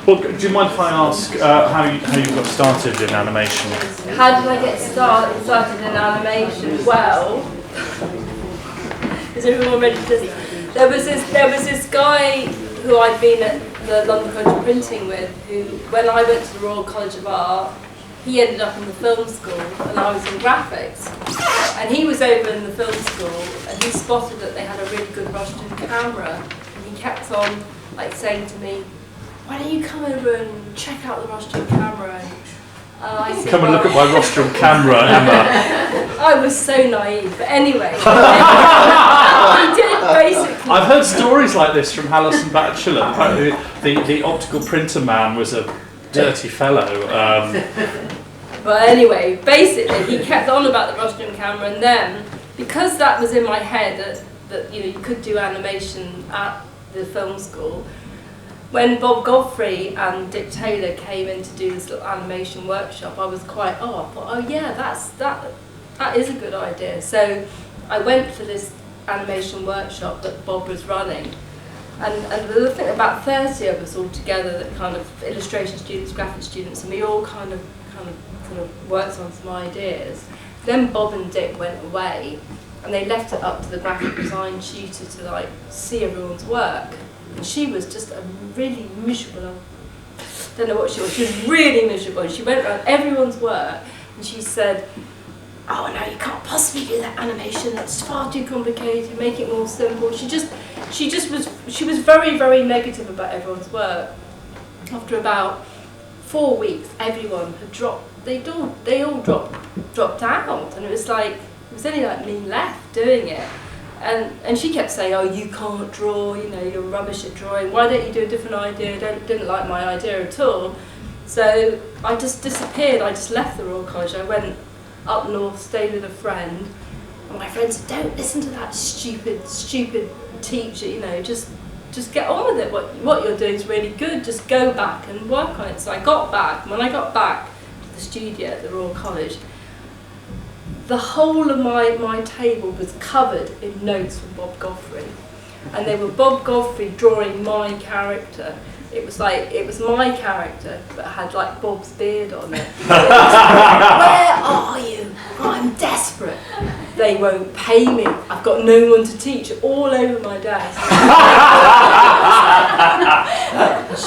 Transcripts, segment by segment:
Well, do you mind if I ask how you got started in animation? How did I get started in animation? Well, is everyone ready for this? There was this guy who I'd been at the London College of Printing with, who, when I went to the Royal College of Art, he ended up in the film school and I was in graphics. And he was over in the film school and he spotted that they had a really good rostrum camera. And he kept on saying to me, "Why don't you come over and check out the rostrum camera?" And I said, "Come and look at my rostrum camera, Emma." I was so naive, but anyway. He did basically. I've heard stories like this from Hallison Batchelor. Apparently the optical printer man was a dirty fellow. But anyway, basically he kept on about the rostrum camera, and then, because that was in my head that you could do animation at the film school, when Bob Godfrey and Dick Taylor came in to do this little animation workshop, I was quite, I thought, oh yeah, that is a good idea. So I went for this animation workshop that Bob was running, and there were, I think, about 30 of us all together, that kind of illustration students, graphic students, and we all kind of worked on some ideas. Then Bob and Dick went away, and they left it up to the graphic design tutor to see everyone's work. And she was just a really miserable, I don't know what she was really miserable. She went around everyone's work and she said, "Oh no, you can't possibly do that animation, that's far too complicated, make it more simple." She was very, very negative about everyone's work. After about 4 weeks, everyone had dropped, they all dropped out, and it was only me left doing it. And she kept saying, "Oh, you can't draw, you're rubbish at drawing, why don't you do a different idea?" Didn't like my idea at all. So I just disappeared, I just left the Royal College. I went up north, stayed with a friend, and my friend said, "Don't listen to that stupid teacher, just get on with it, what you're doing is really good, just go back and work on it." So I got back, and when I got back to the studio at the Royal College, the whole of my table was covered in notes from Bob Godfrey, and they were Bob Godfrey drawing my character. It was my character, but had Bob's beard on it. "Where are you? I'm desperate. They won't pay me. I've got no one to teach." All over my desk.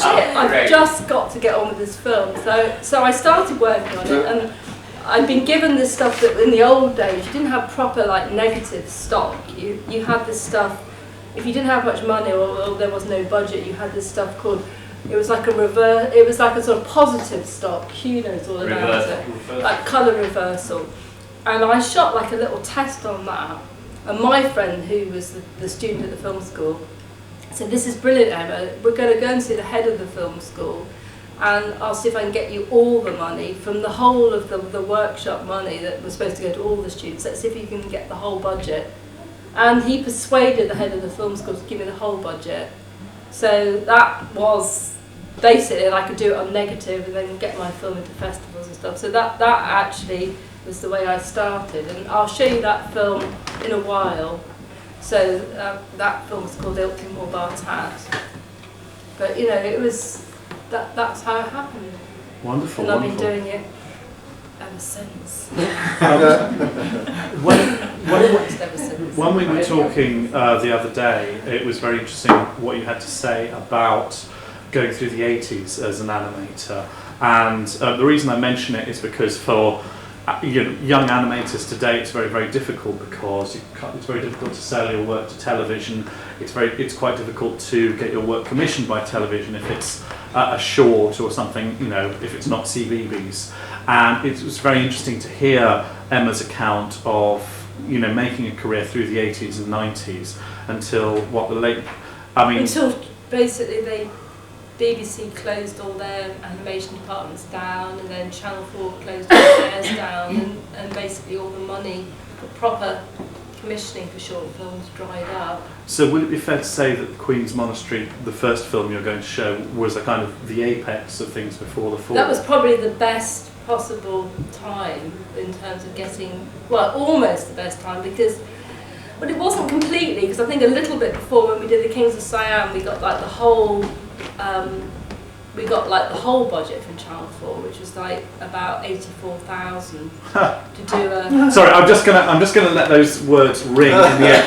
Shit! I've just got to get on with this film. So I started working on it, and I'd been given this stuff that in the old days you didn't have proper negative stock. You had this stuff, if you didn't have much money or there was no budget, you had this stuff called, it was like a sort of positive stock. Hugh knows all about it. Like colour reversal. And I shot a little test on that. And my friend, who was the student at the film school, said, "This is brilliant, Emma. We're going to go and see the head of the film school, and I'll see if I can get you all the money from the whole of the workshop money that was supposed to go to all the students. Let's see if you can get the whole budget." And he persuaded the head of the film school to give me the whole budget. So that was basically, I could do it on negative and then get my film into festivals and stuff. So that actually was the way I started, and I'll show you that film in a while. So that film was called Ilkla, Baht. But it was. That's how it happened. Wonderful. And I've been doing it ever since. When we were talking the other day, it was very interesting what you had to say about going through the 80s as an animator. And the reason I mention it is because for young animators today, it's very, very difficult, because it's very difficult to sell your work to television. It's quite difficult to get your work commissioned by television if it's a short or something, if it's not CBeebies. And it was very interesting to hear Emma's account of, making a career through the 80s and 90s until until basically BBC closed all their animation departments down, and then Channel 4 closed all theirs down, and basically all the money for proper commissioning for short films dried up. So would it be fair to say that the Queen's Monastery, the first film you're going to show, was a kind of the apex of things before the fall? That was probably the best possible time in terms of getting, almost the best time, but it wasn't completely, because I think a little bit before, when we did The Kings of Siam, we got the whole we got like the whole budget from Channel 4, which was like about 84,000 to do a. Sorry, I'm just gonna let those words ring in the air.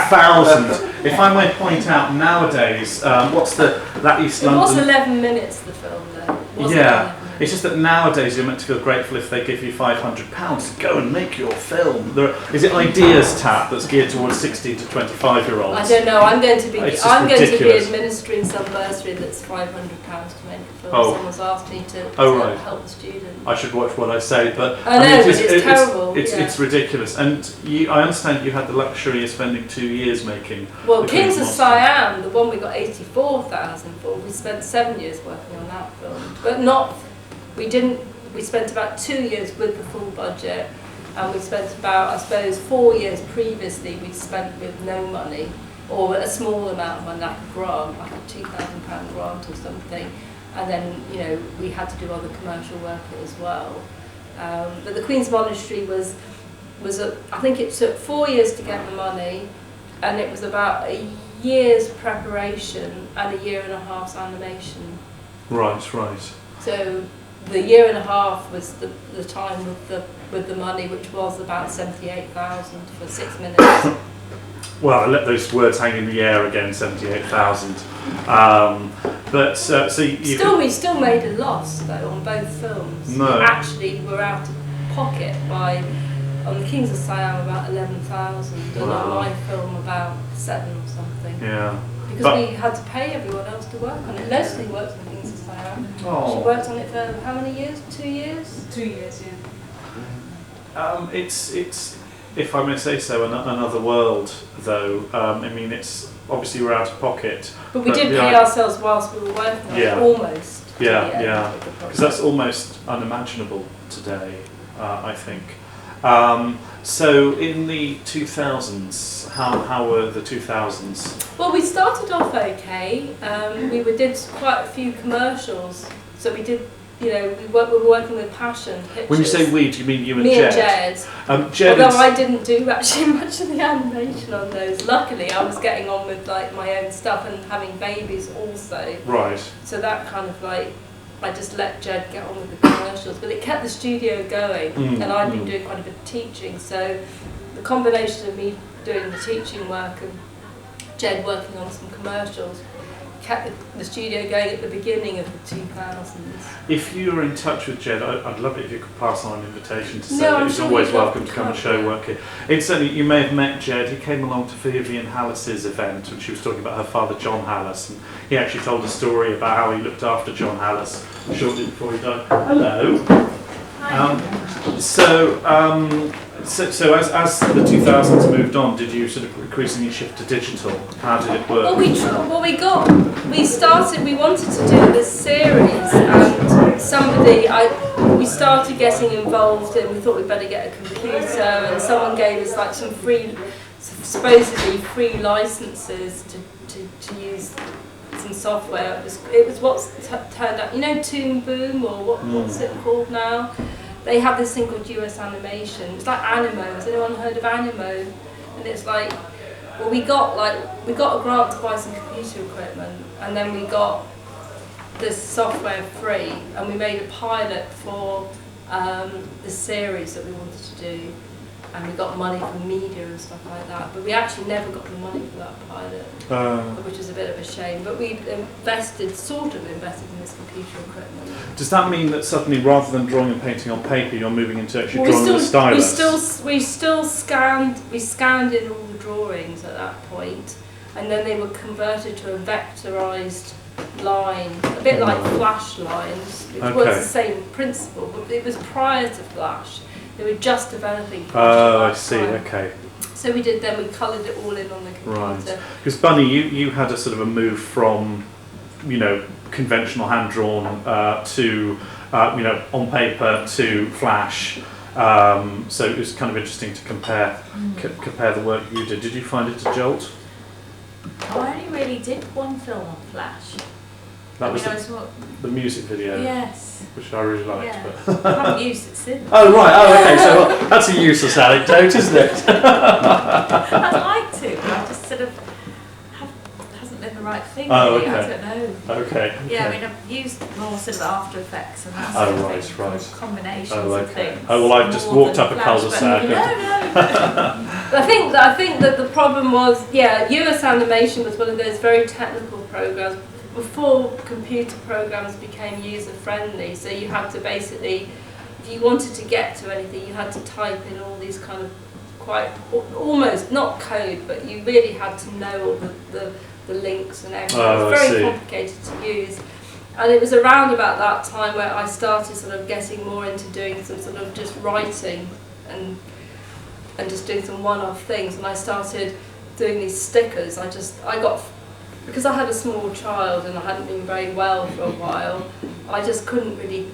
84,000. If I may point out nowadays, what's that East London? It was 11 minutes the film though. Yeah. It's just that nowadays you're meant to feel grateful if they give you £500 to go and make your film. Is it Ideas Tap that's geared towards 16 to 25-year-olds? I don't know. I'm going to be ridiculous. administering some bursary that's £500 to make a film. Oh. Someone's asked me to Right. help the student. I should watch what I say, but I know, but it's terrible. It's ridiculous. And I understand you had the luxury of spending 2 years making. Well, the Kings of Monster. Siam, the one we got 84,000 for, we spent 7 years working on that film, but not. We didn't. We spent about 2 years with the full budget, and we spent about, I suppose, 4 years previously we'd spent with no money, or a small amount of money, like a grant, like a £2,000 grant or something, and then we had to do other commercial work as well. But the Queen's Monastery was I think it took 4 years to get the money, and it was about a year's preparation and a year and a half's animation. Right. So the year and a half was the time with the money, which was about 78,000 for 6 minutes. Well, I let those words hang in the air again. 78,000. But so we still made a loss though on both films. No. We actually were out of pocket on the Kings of Siam about 11,000, and on my film about 7 or something. Yeah. Because we had to pay everyone else to work on it. Leslie worked on the Kings of Siam. Oh. She worked on it for how many years? 2 years? 2 years, yeah. It's if I may say so, another world though. I mean, it's obviously we're out of pocket. But we did pay ourselves whilst we were working on it, almost. Yeah. Because that's almost unimaginable today, I think. So in the 2000s, how were the 2000s? Well, we started off okay. We did quite a few commercials. So we did, we were working with Passion Pictures. When you say we, do you mean you and Me Jed? and Jed. Although I didn't do actually much of the animation on those. Luckily, I was getting on with like my own stuff and having babies also. Right. So that kind of like, I just let Jed get on with the commercials, but it kept the studio going, and I'd been doing quite a bit of teaching, so the combination of me doing the teaching work and Jed working on some commercials kept the studio going at the beginning of the 2000s. If you were in touch with Jed, I'd love it if you could pass on an invitation to say No, that I'm he's sure always he'd love welcome to to come and come, show yeah. work here. Incidentally, you may have met Jed. He came along to Vivian Hallis's event when she was talking about her father, John Hallis, and he actually told a story about how he looked after John Hallis shortly before he died. Hello. So as the 2000s moved on, did you sort of increasingly shift to digital? How did it work? Well, we wanted to do this series, and we started getting involved, and we thought we'd better get a computer, and someone gave us like some supposedly free licenses to use some software. It was what's turned out, Toon Boom, or what's it called now? They have this thing called US Animation. It's like Animo. Has anyone heard of Animo? And it's like, well, we got a grant to buy some computer equipment, and then we got this software free, and we made a pilot for the series that we wanted to do, and we got money from media and stuff like that. But we actually never got the money for that pilot, which is a bit of a shame. But we invested in this computer equipment. Does that mean that suddenly, rather than drawing and painting on paper, you're moving into actually drawing with a stylus? We scanned in all the drawings at that point, and then they were converted to a vectorized line, a bit like Flash lines, which was the same principle, but it was prior to Flash. They were just developing Flash. Oh, I see. Time. Okay. So we coloured it all in on the computer. Right. Because Bunny, you had a sort of a move from, conventional hand-drawn to, on paper to Flash. So it was kind of interesting to compare the work you did. Did you find it a jolt? I only really did one film on Flash. That was the music video. Yes. Which I really liked. Yeah. But I haven't used it since. Oh right. Oh okay. So that's a useless anecdote, isn't it? I'd like to, but I just sort of hasn't been the right thing. Oh, really. okay. I don't know. Okay. Yeah, I mean, I've used more sort of After Effects and that Oh, sort of right, thing, right. combinations Oh, of okay. things. Oh, well, I've just more walked than up a Flash, but- cul-de-sac. No. I think that the problem was, US animation was one of those very technical programs before computer programs became user friendly. So you had to basically, if you wanted to get to anything, you had to type in all these kind of quite almost not code, but you really had to know all the links and everything. Oh, It was I very see. complicated to use. And it was around about that time where I started sort of getting more into doing some sort of just writing and just doing some one-off things. And I started doing these stickers. I got, because I had a small child and I hadn't been very well for a while, I just couldn't really,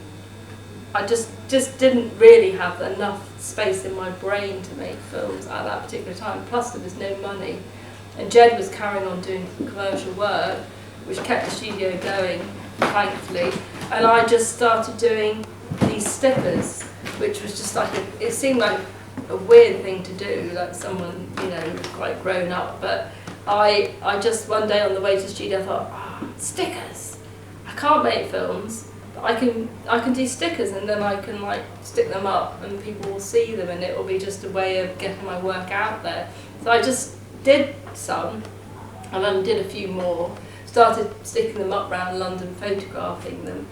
I just didn't really have enough space in my brain to make films at that particular time. Plus there was no money. And Jed was carrying on doing commercial work, which kept the studio going, thankfully. And I just started doing these stickers, which was just like, it seemed like a weird thing to do, like someone, quite grown up. But I just one day on the way to the studio thought, stickers! I can't make films, but I can do stickers, and then I can like stick them up and people will see them, and it will be just a way of getting my work out there. So I just did some, and then did a few more, started sticking them up around London, photographing them.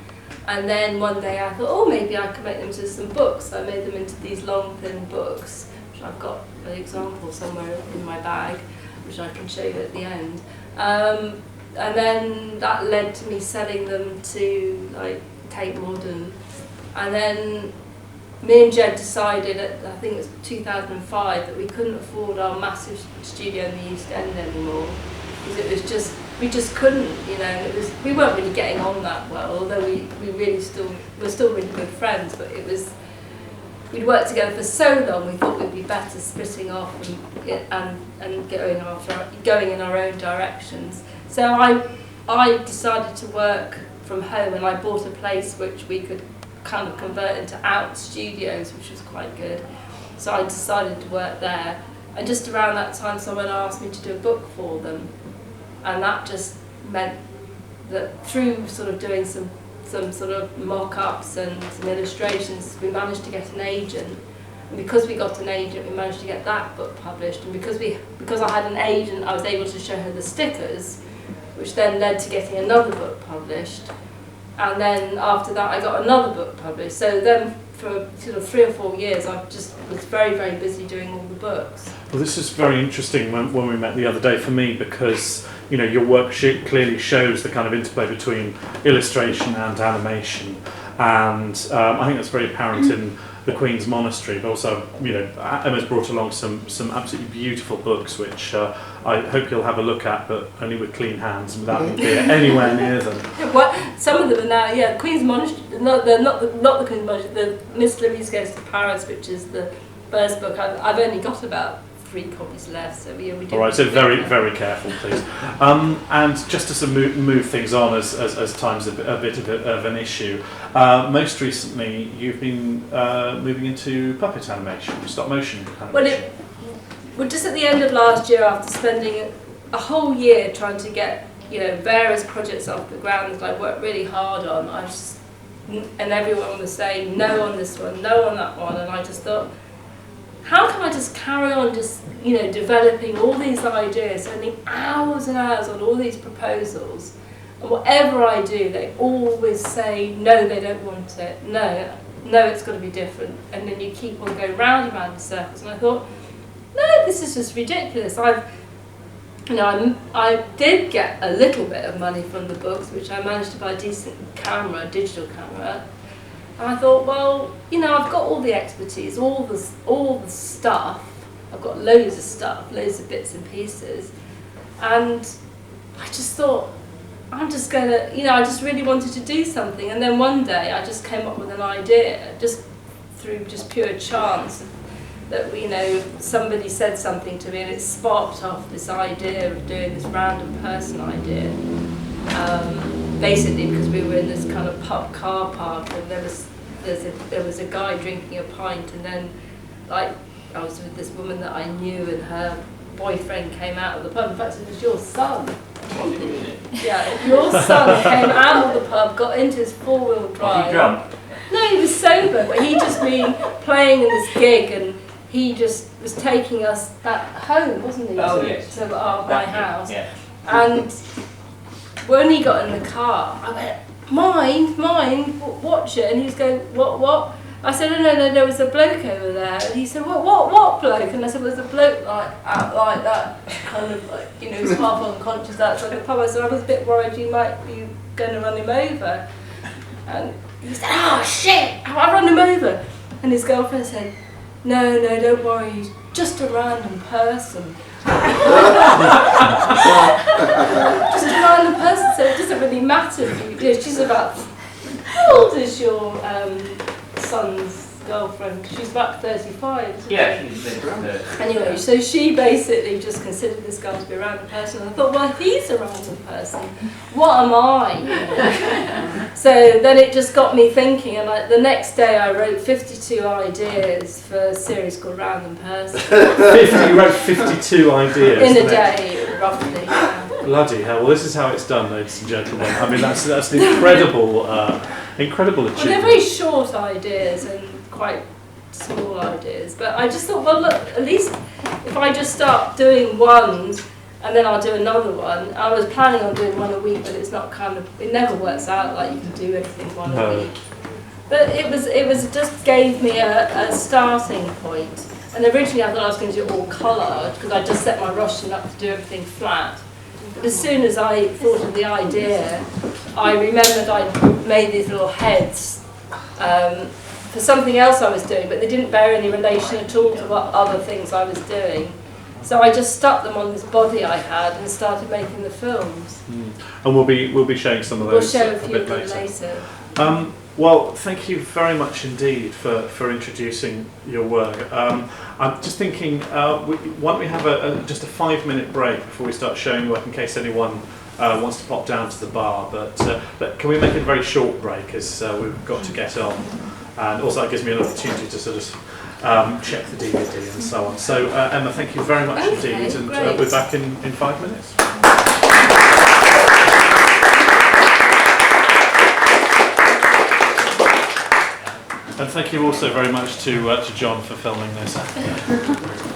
And then one day I thought, maybe I could make them into some books. So I made them into these long, thin books, which I've got an example somewhere in my bag, which I can show you at the end. And then that led to me selling them to like Tate Modern. And then me and Jed decided, I think it was 2005, that we couldn't afford our massive studio in the East End anymore. Because it was just, we just couldn't, we weren't really getting on that well, although we really we're still really good friends, but it was, we'd worked together for so long, we thought we'd be better splitting off and going in our own directions. So I decided to work from home, and I bought a place which we could kind of convert into out studios, which was quite good. So I decided to work there. And just around that time, someone asked me to do a book for them. And that just meant that through sort of doing some sort of mock-ups and some illustrations, we managed to get an agent. And because we got an agent, we managed to get that book published. And because I had an agent, I was able to show her the stickers, which then led to getting another book published. And then after that, I got another book published. So then for sort of 3 or 4 years, I just was very, very busy doing all the books. Well, this is very interesting when we met the other day for me, because your work clearly shows the kind of interplay between illustration and animation, and I think that's very apparent in the Queen's Monastery. But also, Emma's brought along some absolutely beautiful books, which I hope you'll have a look at, but only with clean hands and without me being anywhere near them. Some of them are now, the Queen's Monastery. Not the Queen's Monastery. The Miss Louise Goes to Paris, which is the first book. I've only got about 3 copies left, so we do. All right, so very, very careful, please. And just to sort of move things on, as time's a bit of an issue. Most recently, you've been moving into puppet animation, stop motion animation. Well, just at the end of last year, after spending a whole year trying to get various projects off the ground that I worked really hard on, and everyone was saying no on this one, no on that one, and I just thought, how can I just carry on just, developing all these ideas, spending hours and hours on all these proposals, and whatever I do, they always say, no, they don't want it, no, it's got to be different, and then you keep on going round and round in circles, and I thought, no, this is just ridiculous. I did get a little bit of money from the books, which I managed to buy a decent camera, digital camera. And I thought, well, I've got all the expertise, all the stuff. I've got loads of stuff, loads of bits and pieces. And I just thought, I'm just going to, I just really wanted to do something. And then one day I just came up with an idea, just through just pure chance, that somebody said something to me and it sparked off this idea of doing this random person idea. Basically because we were in this kind of pub car park, and there was a guy drinking a pint, and then I was with this woman that I knew, and her boyfriend came out of the pub. In fact, it was your son. Yeah, your son came out of the pub, got into his four-wheel drive. Was he drunk? No, he was sober, but he just been playing in this gig, and he just was taking us back home, wasn't he? Oh, to, yes. to my house. Yeah. And when he got in the car, I went, mind, watch it. And he was going, what? I said, no, there was a bloke over there. And he said, what bloke? And I said, well, there's a bloke like that, kind of like, you know, he was half unconscious outside the pub. I said, I was a bit worried you might be going to run him over. And he said, oh shit, I run him over. And his girlfriend said, no, don't worry, he's just a random person. Just a random person, so it doesn't really matter if you, she's about, how old is your son's girlfriend? She's about 35, isn't Yeah, she? she's a bit drunk. Anyway, so she basically just considered this guy to be a random person. I thought, well, if he's a random person, what am I? You know? So then it just got me thinking, and the next day I wrote 52 ideas for a series called Random Person. You wrote 52 ideas. In a day, roughly. Yeah. Bloody hell! Well, this is how it's done, ladies and gentlemen. I mean, that's an incredible achievement. Well, they're very short ideas and quite small ideas, but I just thought, well, look, at least if I just start doing one and then I'll do another one. I was planning on doing one a week, but it's not it never works out like you can do everything one a week. But it was just gave me a starting point. And originally I thought I was going to do it all coloured because I just set my Russian up to do everything flat. But as soon as I thought of the idea, I remembered I'd made these little heads for something else I was doing, but they didn't bear any relation at all to what other things I was doing. So I just stuck them on this body I had and started making the films. And we'll be showing some of those We'll show a few bit of them later. later. Well, thank you very much indeed for introducing your work. I'm just thinking, why don't we have just a 5-minute break before we start showing work in case anyone wants to pop down to the bar. But can we make it a very short break as we've got to get on? And also it gives me an opportunity to sort of check the DVD and so on. So Emma, thank you very much indeed, and we're back in 5 minutes. And thank you also very much to John for filming this.